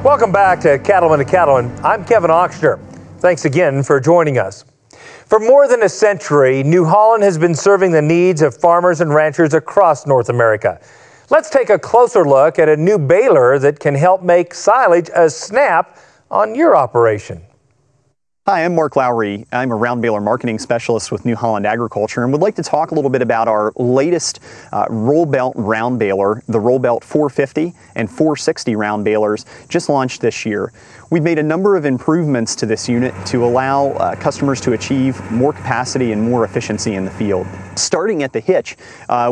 Welcome back to Cattleman to Cattleman. I'm Kevin Ochsner. Thanks again for joining us. For more than a century, New Holland has been serving the needs of farmers and ranchers across North America. Let's take a closer look at a new baler that can help make silage a snap on your operation. Hi, I'm Mark Lowry. I'm a round baler marketing specialist with New Holland Agriculture and would like to talk a little bit about our latest roll belt round baler, the roll belt 450 and 460 round balers just launched this year. We've made a number of improvements to this unit to allow customers to achieve more capacity and more efficiency in the field. Starting at the hitch,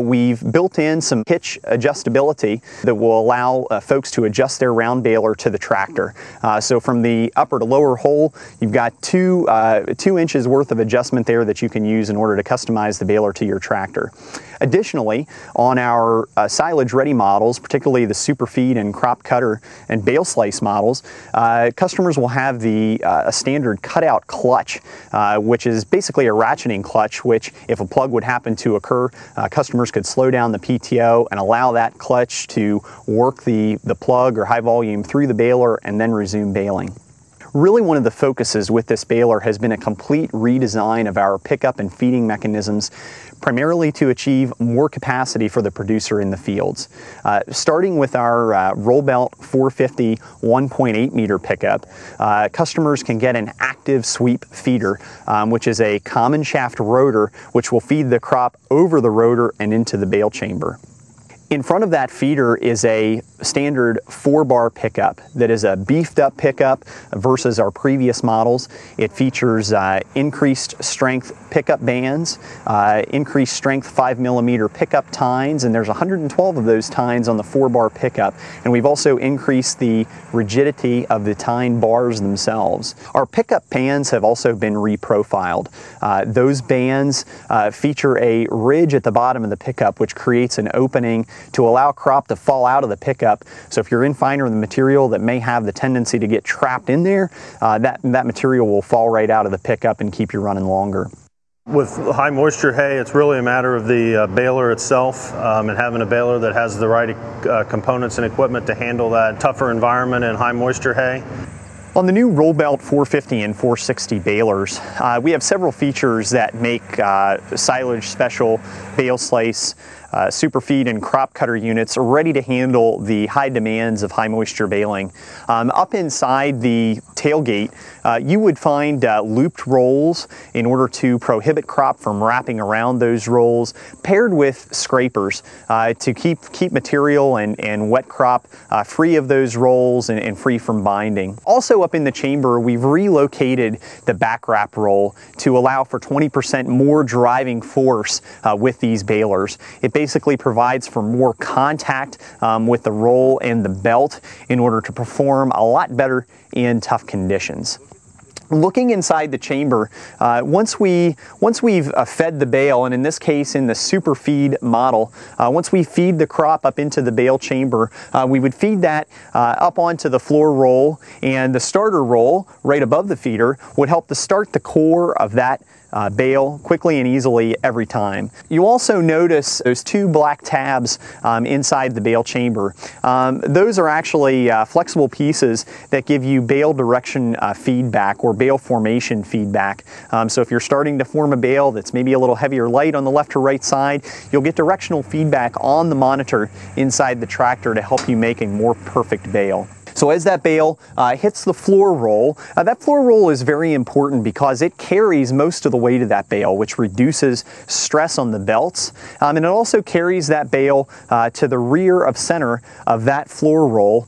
we've built in some hitch adjustability that will allow folks to adjust their round baler to the tractor. So from the upper to lower hole, you've got two inches worth of adjustment there that you can use in order to customize the baler to your tractor. Additionally, on our silage ready models, particularly the super feed and crop cutter and bale slice models, customers will have a standard cutout clutch, which is basically a ratcheting clutch, which if a plug would happen to occur, customers could slow down the PTO and allow that clutch to work the plug or high volume through the baler and then resume baling. Really, one of the focuses with this baler has been a complete redesign of our pickup and feeding mechanisms, primarily to achieve more capacity for the producer in the fields. Starting with our roll belt 450 1.8 meter pickup, customers can get an active sweep feeder, which is a common shaft rotor, which will feed the crop over the rotor and into the bale chamber. In front of that feeder is a standard 4-bar pickup that is a beefed up pickup versus our previous models. It features increased strength pickup bands, increased strength 5mm pickup tines, and there's 112 of those tines on the 4-bar pickup. And we've also increased the rigidity of the tine bars themselves. Our pickup bands have also been reprofiled. Those bands feature a ridge at the bottom of the pickup, which creates an opening to allow crop to fall out of the pickup. So if you're in finer the material that may have the tendency to get trapped in there, that material will fall right out of the pickup and keep you running longer. With high moisture hay, it's really a matter of the baler itself and having a baler that has the right components and equipment to handle that tougher environment in high moisture hay. On the new roll belt 450 and 460 balers, we have several features that make silage special bale slice, super feed and crop cutter units ready to handle the high demands of high moisture baling. Up inside the tailgate, you would find looped rolls in order to prohibit crop from wrapping around those rolls, paired with scrapers to keep material and wet crop free of those rolls and free from binding. Also up in the chamber, we've relocated the back wrap roll to allow for 20% more driving force with these balers. It basically provides for more contact with the roll and the belt in order to perform a lot better in tough conditions. Looking inside the chamber, once we've fed the bale, and in this case in the super feed model, once we feed the crop up into the bale chamber, we would feed that up onto the floor roll, and the starter roll right above the feeder would help to start the core of that bale quickly and easily every time. You also notice those two black tabs inside the bale chamber. Those are actually flexible pieces that give you bale direction feedback or bale formation feedback. So if you're starting to form a bale that's maybe a little heavier light on the left or right side, you'll get directional feedback on the monitor inside the tractor to help you make a more perfect bale. So as that bale hits the floor roll, that floor roll is very important because it carries most of the weight of that bale, which reduces stress on the belts. And it also carries that bale to the rear of center of that floor roll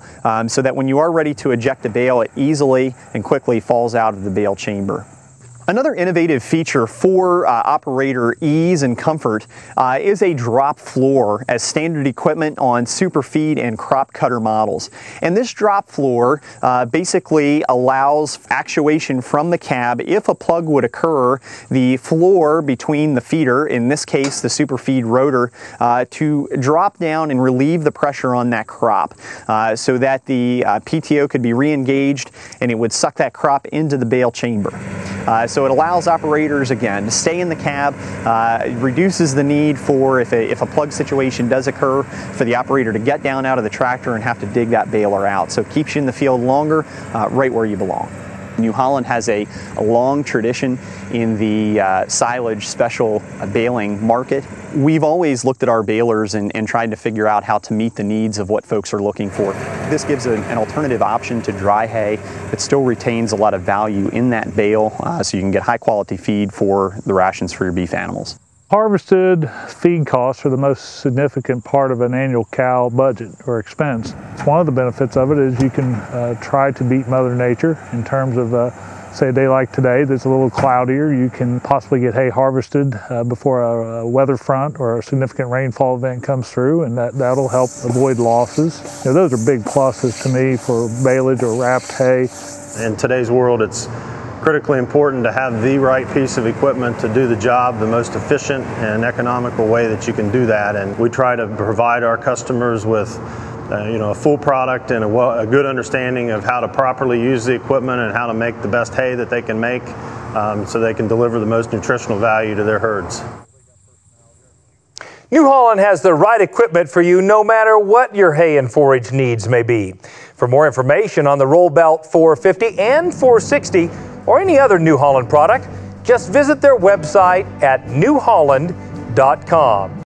so that when you are ready to eject the bale, it easily and quickly falls out of the bale chamber. Another innovative feature for operator ease and comfort is a drop floor as standard equipment on super feed and crop cutter models. And this drop floor basically allows actuation from the cab. If a plug would occur, the floor between the feeder, in this case the super feed rotor, to drop down and relieve the pressure on that crop so that the PTO could be re-engaged and it would suck that crop into the bale chamber. So it allows operators, again, to stay in the cab, reduces the need for, if a plug situation does occur, for the operator to get down out of the tractor and have to dig that baler out. So it keeps you in the field longer, right where you belong. New Holland has a long tradition in the silage special baling market. We've always looked at our balers and tried to figure out how to meet the needs of what folks are looking for. This gives an alternative option to dry hay that still retains a lot of value in that bale, so you can get high quality feed for the rations for your beef animals. Harvested feed costs are the most significant part of an annual cow budget or expense. One of the benefits of it is you can try to beat Mother Nature in terms of, say a day like today that's a little cloudier, you can possibly get hay harvested before a weather front or a significant rainfall event comes through, and that'll help avoid losses. You know, those are big pluses to me for baleage or wrapped hay. In today's world, it's critically important to have the right piece of equipment to do the job the most efficient and economical way that you can do that. And we try to provide our customers with a full product and a good understanding of how to properly use the equipment and how to make the best hay that they can make, so they can deliver the most nutritional value to their herds. New Holland has the right equipment for you no matter what your hay and forage needs may be. For more information on the Roll Belt 450 and 460 or any other New Holland product, just visit their website at newholland.com.